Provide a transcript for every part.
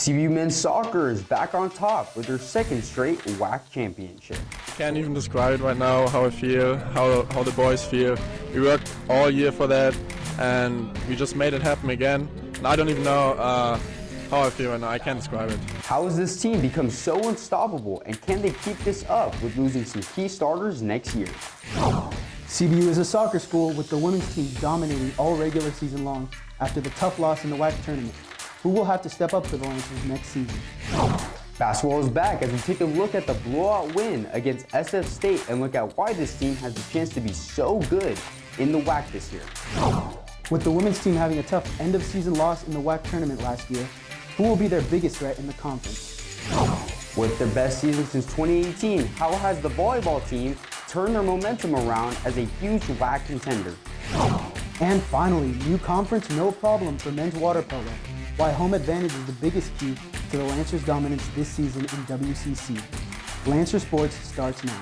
CBU men's soccer is back on top with their second straight WAC championship. Can't even describe it right now, how I feel, how the boys feel. We worked all year for that, and we just made it happen again. And I don't even know how I feel right now. I can't describe it. How has this team become so unstoppable, and can they keep this up with losing some key starters next year? CBU is a soccer school with the women's team dominating all regular season long after the tough loss in the WAC tournament. Who will have to step up for the Lancers next season? Basketball is back as we take a look at the blowout win against SF State and look at why this team has the chance to be so good in the WAC this year. With the women's team having a tough end-of-season loss in the WAC tournament last year, who will be their biggest threat in the conference? With their best season since 2018, how has the volleyball team turned their momentum around as a huge WAC contender? And finally, new conference no problem for men's water polo. Why home advantage is the biggest key to the Lancers' dominance this season in WCC. Lancer Sports starts now.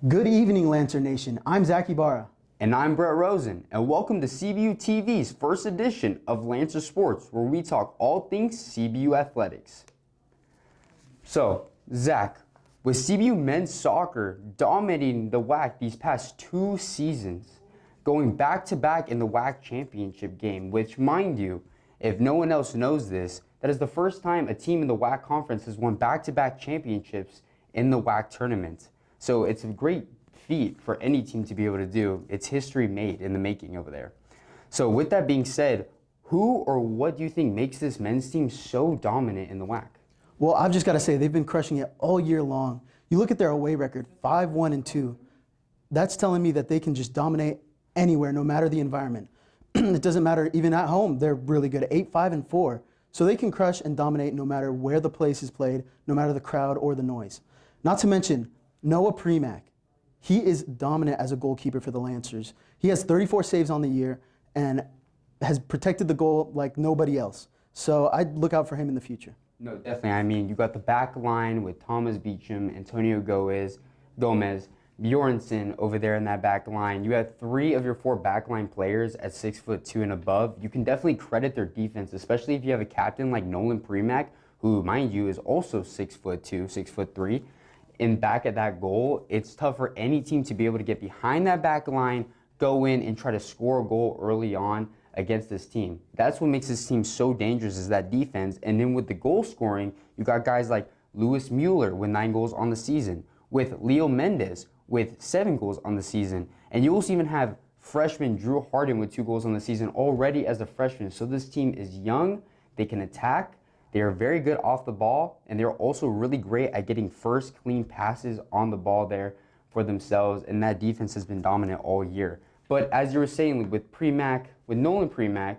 Good evening, Lancer Nation. I'm Zach Ibarra. And I'm Brett Rosen, and welcome to CBU TV's first edition of Lancer Sports, where we talk all things CBU athletics. So, Zach, with CBU men's soccer dominating the WAC these past 2 seasons, going back-to-back in the WAC championship game, which, mind you, if no one else knows this, that is the first time a team in the WAC conference has won back-to-back championships in the WAC tournament. So it's a great feat for any team to be able to do. It's history made in the making over there. So with that being said, who or what do you think makes this men's team so dominant in the WAC? Well, I've just got to say, they've been crushing it all year long. You look at their away record, 5-1-2. That's telling me that they can just dominate anywhere, no matter the environment. It doesn't matter, even at home, they're really good, 8-5-4. So they can crush and dominate no matter where the place is played, no matter the crowd or the noise. Not to mention, Noah Premack, he is dominant as a goalkeeper for the Lancers. He has 34 saves on the year and has protected the goal like nobody else. So I'd look out for him in the future. No, definitely. I mean, you got the back line with Thomas Beecham, Antonio Gomez, Bjornsson over there in that back line. You have 3 of your 4 backline players at 6'2" and above. You can definitely credit their defense, especially if you have a captain like Nolan Premack, who, mind you, is also 6'2", 6'3". And back at that goal, it's tough for any team to be able to get behind that back line, go in and try to score a goal early on against this team. That's what makes this team so dangerous, is that defense. And then with the goal scoring, you got guys like Lewis Mueller with 9 goals on the season, with Leo Mendez with 7 goals on the season. And you also even have freshman Drew Harden with 2 goals on the season already as a freshman. So this team is young, they can attack, they are very good off the ball, and they're also really great at getting first clean passes on the ball there for themselves, and that defense has been dominant all year. But as you were saying, with Premack, with Nolan Premack,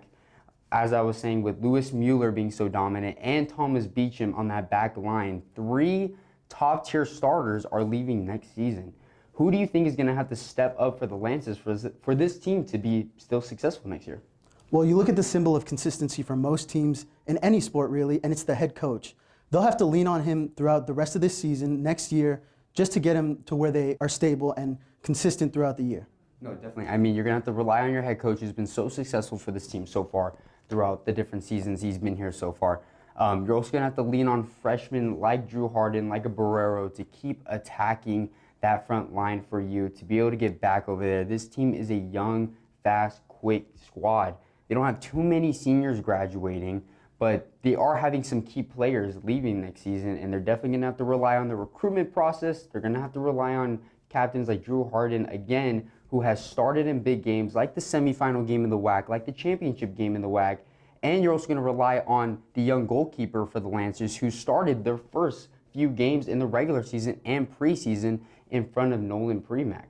as I was saying, with Lewis Mueller being so dominant and Thomas Beecham on that back line, 3 top-tier starters are leaving next season. Who do you think is going to have to step up for the Lancers for this team to be still successful next year? Well, you look at the symbol of consistency for most teams in any sport, really, and it's the head coach. They'll have to lean on him throughout the rest of this season, next year, just to get him to where they are stable and consistent throughout the year. No, definitely. I mean, you're going to have to rely on your head coach, who's been so successful for this team so far throughout the different seasons he's been here so far. You're also going to have to lean on freshmen like Drew Harden, like a Barrero, to keep attacking that front line for you to be able to get back over there. This team is a young, fast, quick squad. They don't have too many seniors graduating, but they are having some key players leaving next season, and they're definitely going to have to rely on the recruitment process. They're going to have to rely on captains like Drew Harden, again, who has started in big games like the semifinal game in the WAC, like the championship game in the WAC, and you're also going to rely on the young goalkeeper for the Lancers, who started their first few games in the regular season and preseason in front of Nolan Premack.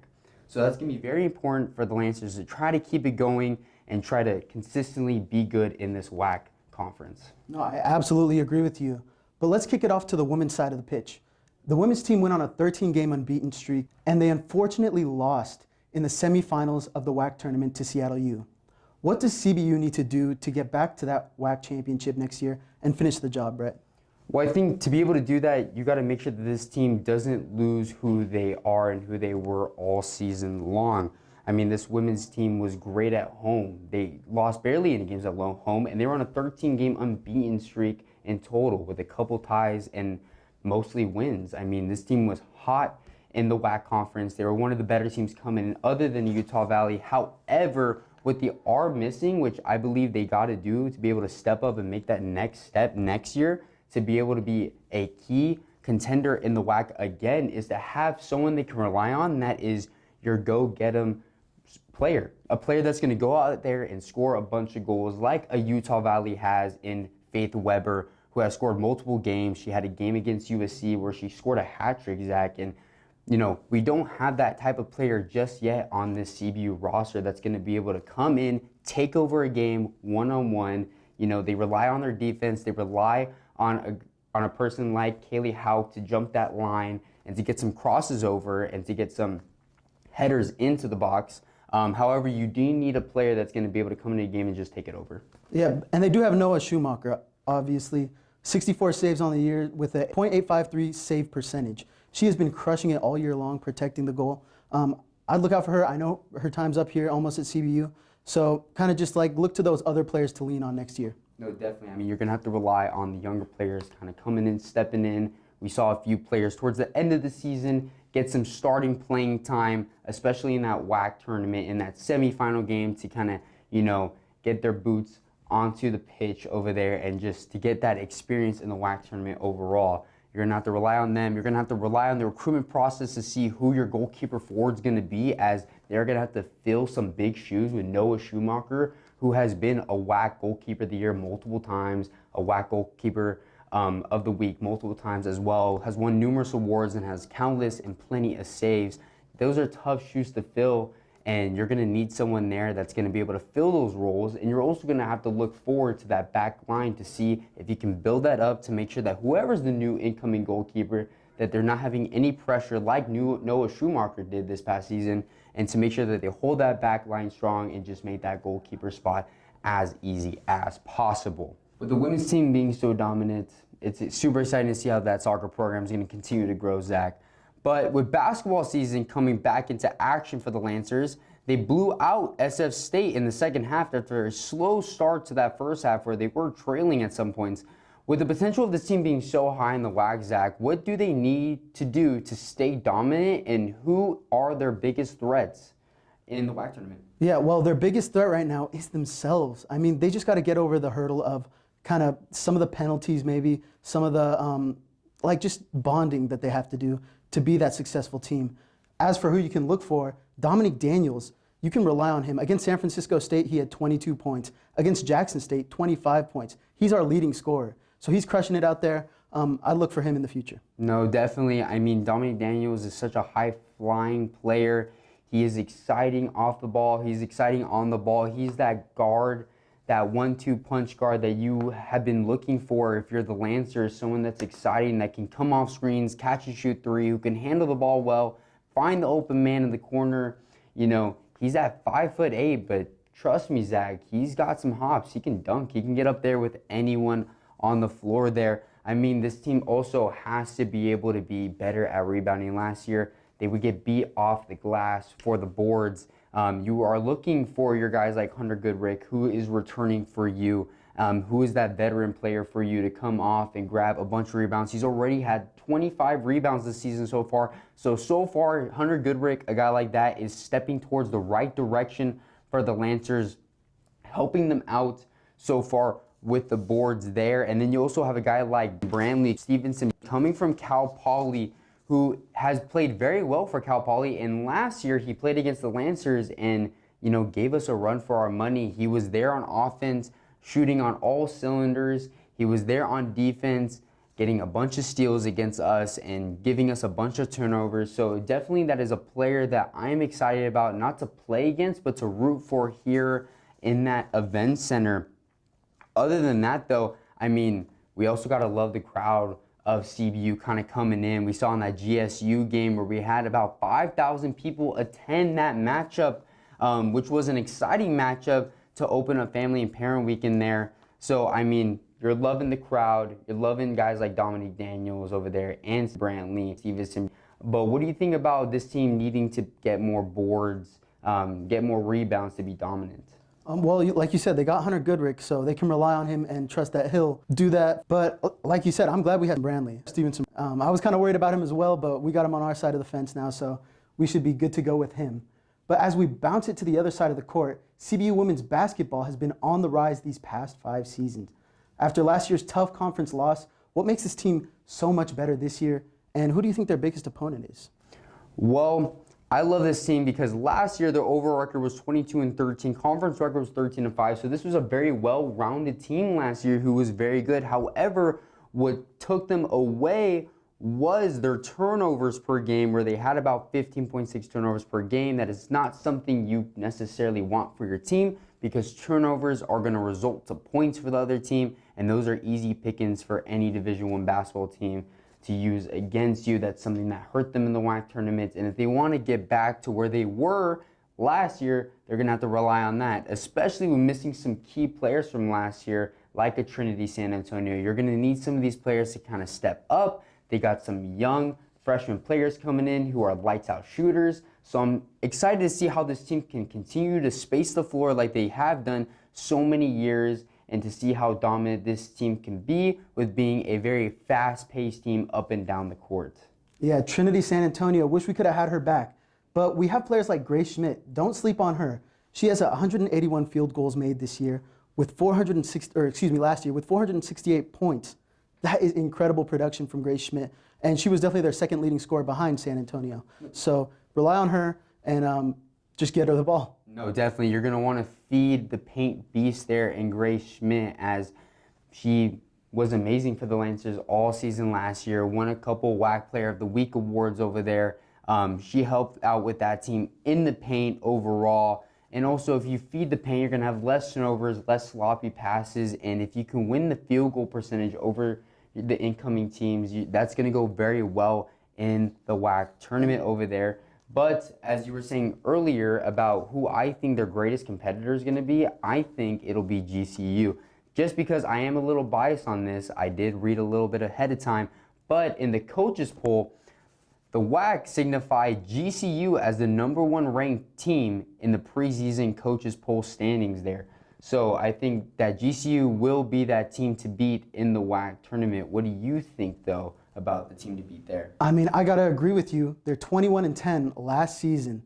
So that's going to be very important for the Lancers to try to keep it going and try to consistently be good in this WAC conference. No, I absolutely agree with you. But let's kick it off to the women's side of the pitch. The women's team went on a 13-game unbeaten streak, and they unfortunately lost in the semifinals of the WAC tournament to Seattle U. What does CBU need to do to get back to that WAC championship next year and finish the job, Brett? Well, I think to be able to do that, you got to make sure that this team doesn't lose who they are and who they were all season long. I mean, this women's team was great at home. They lost barely any games at home, and they were on a 13-game unbeaten streak in total with a couple ties and mostly wins. I mean, this team was hot in the WAC conference. They were one of the better teams coming in other than Utah Valley. However, what they are missing, which I believe they got to do to be able to step up and make that next step next year, to be able to be a key contender in the WAC again, is to have someone they can rely on, and that is your go-get-'em player. A player that's going to go out there and score a bunch of goals like a Utah Valley has in Faith Weber, who has scored multiple games. She had a game against USC where she scored a hat trick, Zach, and you know, we don't have that type of player just yet on this CBU roster that's going to be able to come in, take over a game one-on-one. You know, they rely on their defense. They rely on a person like Kaylee Hauk to jump that line and to get some crosses over and to get some headers into the box. However, you do need a player that's going to be able to come into a game and just take it over. Yeah, and they do have Noah Schumacher, obviously. 64 saves on the year with a .853 save percentage. She has been crushing it all year long, protecting the goal. I'd look out for her. I know her time's up here almost at CBU. So kind of just like look to those other players to lean on next year. No, definitely. I mean, you're going to have to rely on the younger players kind of coming in, stepping in. We saw a few players towards the end of the season get some starting playing time, especially in that WAC tournament, in that semifinal game to kind of, you know, get their boots onto the pitch over there and just to get that experience in the WAC tournament overall. You're going to have to rely on them. You're going to have to rely on the recruitment process to see who your goalkeeper forward is going to be, as they're going to have to fill some big shoes with Noah Schumacher, who has been a WAC goalkeeper of the year multiple times, a WAC goalkeeper of the week multiple times as well, has won numerous awards and has countless and plenty of saves. Those are tough shoes to fill, and you're going to need someone there that's going to be able to fill those roles. And you're also going to have to look forward to that back line to see if you can build that up to make sure that whoever's the new incoming goalkeeper, that they're not having any pressure like Noah Schumacher did this past season, and to make sure that they hold that back line strong and just make that goalkeeper spot as easy as possible. With the women's team being so dominant, it's super exciting to see how that soccer program is going to continue to grow, Zach. But with basketball season coming back into action for the Lancers, they blew out SF State in the second half after a slow start to that first half where they were trailing at some points. With the potential of this team being so high in the WAC, Zach, what do they need to do to stay dominant, and who are their biggest threats in the WAC tournament? Yeah, well, their biggest threat right now is themselves. I mean, they just got to get over the hurdle of kind of some of the penalties, maybe some of the like just bonding that they have to do to be that successful team. As for who you can look for, Dominic Daniels, you can rely on him. Against San Francisco State, he had 22 points. Against Jackson State, 25 points. He's our leading scorer. So he's crushing it out there. I look for him in the future. No, definitely. I mean, Dominic Daniels is such a high-flying player. He is exciting off the ball. He's exciting on the ball. He's that guard, that 1-2 punch guard that you have been looking for if you're the Lancers, someone that's exciting, that can come off screens, catch and shoot three, who can handle the ball well, find the open man in the corner. You know, he's at 5'8", but trust me, Zach, he's got some hops. He can dunk. He can get up there with anyone on the floor there. I mean, this team also has to be able to be better at rebounding. Last year, they would get beat off the glass for the boards. You are looking for your guys like Hunter Goodrick, who is returning for you, who is that veteran player for you to come off and grab a bunch of rebounds. He's already had 25 rebounds this season so far. So far, Hunter Goodrick, a guy like that, is stepping towards the right direction for the Lancers, helping them out so far with the boards there. And then you also have a guy like Brantley Stevenson coming from Cal Poly, who has played very well for Cal Poly. And last year he played against the Lancers and, you know, gave us a run for our money. He was there on offense, shooting on all cylinders. He was there on defense, getting a bunch of steals against us and giving us a bunch of turnovers. So definitely that is a player that I'm excited about, not to play against, but to root for here in that event center. Other than that, though, I mean, we also got to love the crowd of CBU kind of coming in. We saw in that GSU game where we had about 5,000 people attend that matchup, which was an exciting matchup to open up Family and Parent Weekend there. So, I mean, you're loving the crowd. You're loving guys like Dominique Daniels over there and Brantley Stevenson. But what do you think about this team needing to get more boards, get more rebounds to be dominant? Well, like you said, they got Hunter Goodrick, so they can rely on him and trust that he'll do that. But like you said, I'm glad we had Brantley Stevenson. I was kind of worried about him as well, but we got him on our side of the fence now, so we should be good to go with him. But as we bounce it to the other side of the court, CBU women's basketball has been on the rise these past 5 seasons. After last year's tough conference loss, what makes this team so much better this year, and who do you think their biggest opponent is? Well, I love this team because last year their overall record was 22-13, conference record was 13-5, so this was a very well-rounded team last year who was very good. However, what took them away was their turnovers per game, where they had about 15.6 turnovers per game. That is not something you necessarily want for your team, because turnovers are going to result to points for the other team, and those are easy pickings for any Division I basketball team to use against you. That's something that hurt them in the WAC tournaments, and if they want to get back to where they were last year, they're going to have to rely on that, especially with missing some key players from last year, like a Trinity San Antonio. You're going to need some of these players to kind of step up. They got some young freshman players coming in who are lights-out shooters, so I'm excited to see how this team can continue to space the floor like they have done so many years, and to see how dominant this team can be with being a very fast-paced team up and down the court. Yeah, Trinity San Antonio, wish we could have had her back. But we have players like Grace Schmidt. Don't sleep on her. She has 181 field goals made this year with last year with 468 points. That is incredible production from Grace Schmidt. And she was definitely their second leading scorer behind San Antonio. So rely on her and just get her the ball. No, definitely. You're going to want to feed the paint beast there in Grace Schmidt, as she was amazing for the Lancers all season last year, won a couple WAC Player of the Week awards over there. She helped out with that team in the paint overall. And also, if you feed the paint, you're going to have less turnovers, less sloppy passes, and if you can win the field goal percentage over the incoming teams, that's going to go very well in the WAC tournament over there. But as you were saying earlier about who I think their greatest competitor is going to be, I think it'll be GCU. Just because I am a little biased on this, I did read a little bit ahead of time, but in the coaches poll, the WAC signified GCU as the #1 ranked team in the preseason coaches poll standings there. So I think that GCU will be that team to beat in the WAC tournament. What do you think, though, about the team to beat there? I mean, I got to agree with you. They're 21-10 last season.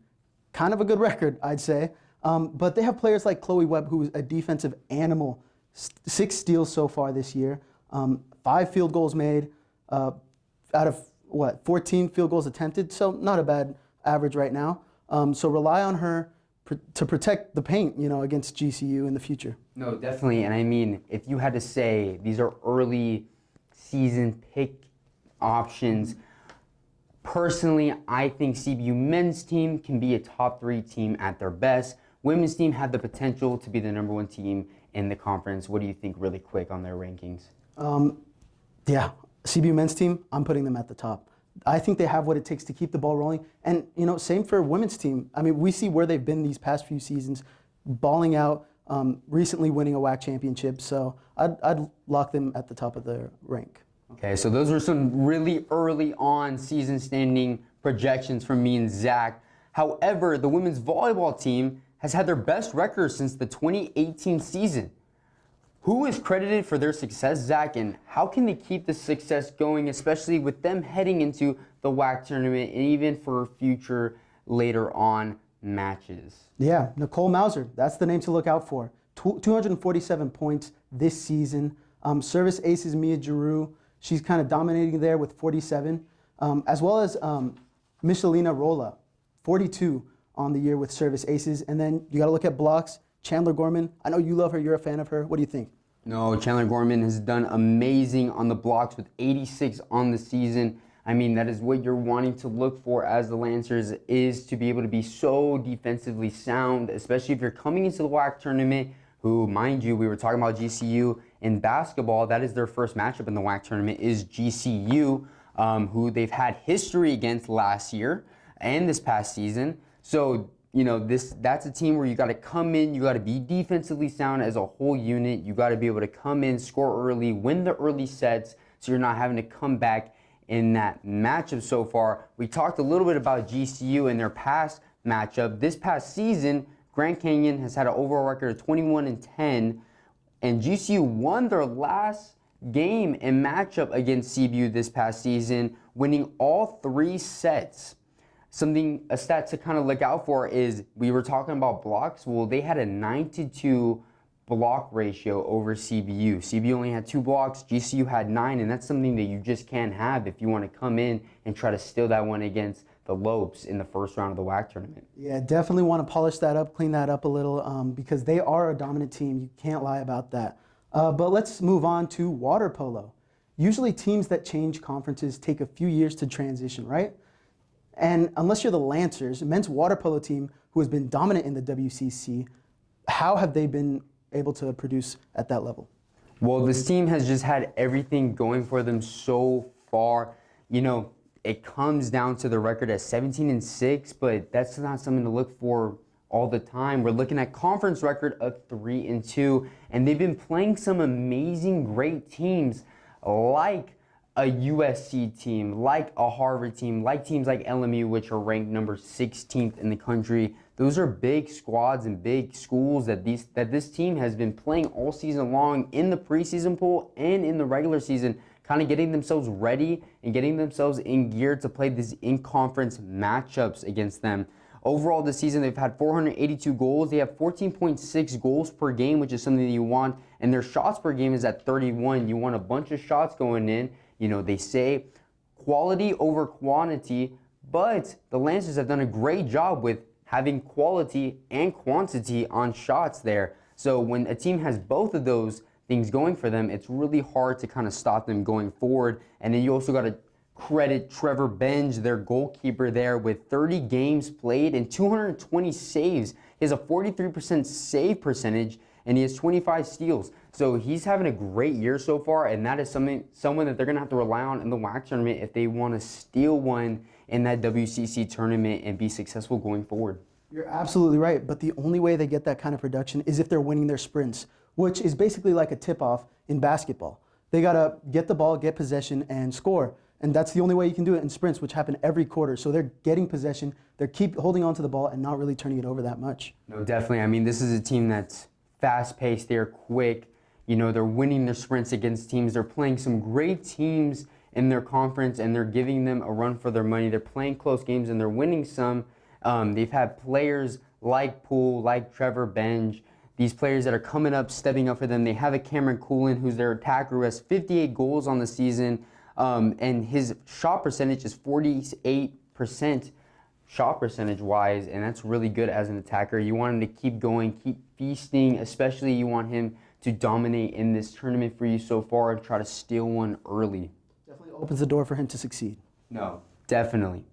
Kind of a good record, I'd say. But they have players like Chloe Webb, who's a defensive animal. 6 steals so far this year. 5 field goals made out of, 14 field goals attempted. So not a bad average right now. So rely on her to protect the paint, against GCU in the future. No, definitely. And I mean, if you had to say these are early season pick options, personally, I think CBU men's team can be a top 3 team at their best. Women's team have the potential to be the #1 team in the conference. What do you think really quick on their rankings? Yeah, CBU men's team, I'm putting them at the top. I think they have what it takes to keep the ball rolling. And, same for women's team. I mean, we see where they've been these past few seasons, balling out, recently winning a WAC championship. So I'd lock them at the top of the rank. Okay, so those were some really early on season standing projections from me and Zach. However, the women's volleyball team has had their best record since the 2018 season. Who is credited for their success, Zach, and how can they keep the success going, especially with them heading into the WAC tournament and even for future later on matches? Yeah, Nicole Mauser, that's the name to look out for. 247 points this season. Service aces Mia Giroux, she's kind of dominating there with 47, as well as Michelina Rolla, 42 on the year with service aces. And then you got to look at blocks. Chandler Gorman, I know you love her, you're a fan of her. What do you think? No, Chandler Gorman has done amazing on the blocks with 86 on the season. I mean, that is what you're wanting to look for as the Lancers, is to be able to be so defensively sound, especially if you're coming into the WAC tournament, who, mind you, we were talking about GCU in basketball. That is their first matchup in the WAC tournament, is GCU, who they've had history against last year and this past season. So, you know, that's a team where you got to come in, you got to be defensively sound as a whole unit. You got to be able to come in, score early, win the early sets, so you're not having to come back in that matchup so far. We talked a little bit about GCU in their past matchup. This past season, Grand Canyon has had an overall record of 21-10, and GCU won their last game and matchup against CBU this past season, winning all 3 sets. A stat to kind of look out for is, we were talking about blocks. Well, they had a 9-2 block ratio over CBU. CBU only had 2 blocks, GCU had 9, and that's something that you just can't have if you want to come in and try to steal that one against the Lopes in the first round of the WAC tournament. Yeah, definitely want to polish that up, clean that up a little, because they are a dominant team. You can't lie about that. But let's move on to water polo. Usually teams that change conferences take a few years to transition, right? And unless you're the Lancers, a men's water polo team who has been dominant in the WCC, how have they been able to produce at that level? Well, this team has just had everything going for them so far. You know, it comes down to the record at 17-6, but that's not something to look for all the time. We're looking at conference record of 3-2, and they've been playing some amazing, great teams like a USC team, like a Harvard team, like teams like LMU, which are ranked number 16th in the country. Those are big squads and big schools that this team has been playing all season long in the preseason pool and in the regular season, kind of getting themselves ready and getting themselves in gear to play these in-conference matchups against them. Overall this season, they've had 482 goals. They have 14.6 goals per game, which is something that you want, and their shots per game is at 31. You want a bunch of shots going in. You know, they say quality over quantity, but the Lancers have done a great job with having quality and quantity on shots there. So when a team has both of those things going for them, it's really hard to kind of stop them going forward. And then you also got to credit Trevor Benj, their goalkeeper there, with 30 games played and 220 saves. He has a 43% save percentage, and he has 25 steals. So he's having a great year so far, and that is someone that they're going to have to rely on in the WAC tournament if they want to steal one in that WCC tournament and be successful going forward. You're absolutely right, but the only way they get that kind of production is if they're winning their sprints, which is basically like a tip-off in basketball. They got to get the ball, get possession, and score. And that's the only way you can do it in sprints, which happen every quarter. So they're getting possession, they're keep holding on to the ball and not really turning it over that much. No, definitely. I mean, this is a team that's fast-paced, they're quick. You know, they're winning their sprints against teams. They're playing some great teams in their conference, and they're giving them a run for their money. They're playing close games, and they're winning some. They've had players like Poole, like Trevor Benj, these players that are coming up, stepping up for them. They have a Cameron Coolin, who's their attacker, who has 58 goals on the season, and his shot percentage is 48% shot percentage-wise, and that's really good as an attacker. You want him to keep going, keep feasting, especially you want him to dominate in this tournament for you so far and try to steal one early. Definitely opens the door for him to succeed. No, definitely.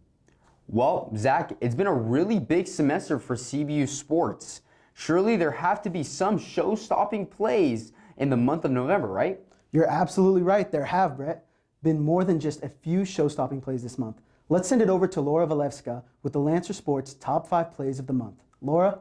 Well, Zach, it's been a really big semester for CBU sports. Surely there have to be some show-stopping plays in the month of November, right? You're absolutely right. There have, Brett, been more than just a few show-stopping plays this month. Let's send it over to Laura Valevska with the Lancer Sports Top 5 Plays of the Month. Laura?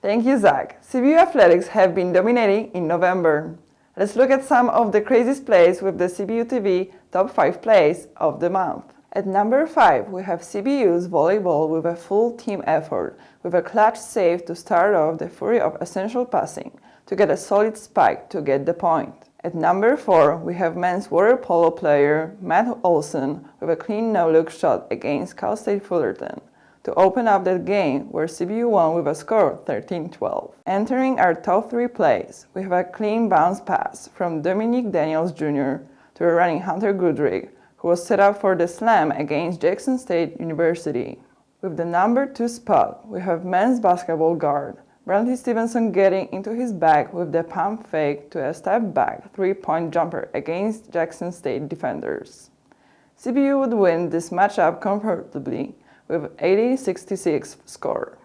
Thank you, Zach. CBU Athletics have been dominating in November. Let's look at some of the craziest plays with the CBU TV Top 5 Plays of the Month. At number 5, we have CBU's volleyball with a full team effort, with a clutch save to start off the fury of essential passing, to get a solid spike to get the point. At number 4, we have men's water polo player Matt Olsen with a clean no-look shot against Cal State Fullerton, to open up that game where CBU won with a score 13-12. Entering our top 3 plays, we have a clean bounce pass from Dominic Daniels Jr. to a running Hunter Goodrick, who was set up for the slam against Jackson State University. With the number 2 spot, we have men's basketball guard Brantley Stevenson getting into his bag with the pump fake to a step back 3-point jumper against Jackson State defenders. CBU would win this matchup comfortably with 80-66 score.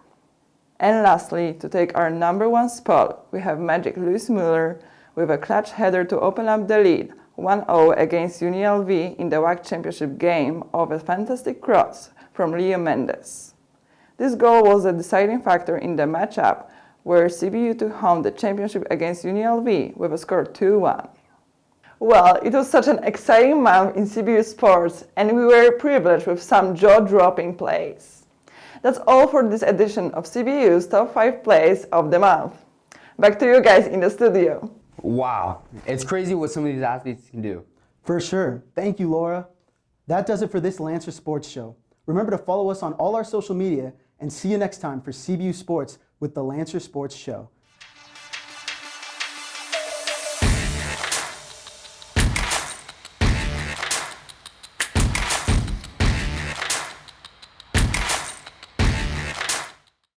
And lastly, to take our number 1 spot, we have Magic Luis Müller with a clutch header to open up the lead 1-0 against UNLV in the WAC championship game of a fantastic cross from Leo Mendes. This goal was a deciding factor in the matchup, where CBU took home the championship against UNLV with a score 2-1. Well, it was such an exciting month in CBU sports, and we were privileged with some jaw-dropping plays. That's all for this edition of CBU's Top 5 Plays of the Month. Back to you guys in the studio. Wow, it's crazy what some of these athletes can do. For sure. Thank you, Laura. That does it for this Lancer Sports Show. Remember to follow us on all our social media, and see you next time for CBU Sports with the Lancer Sports Show.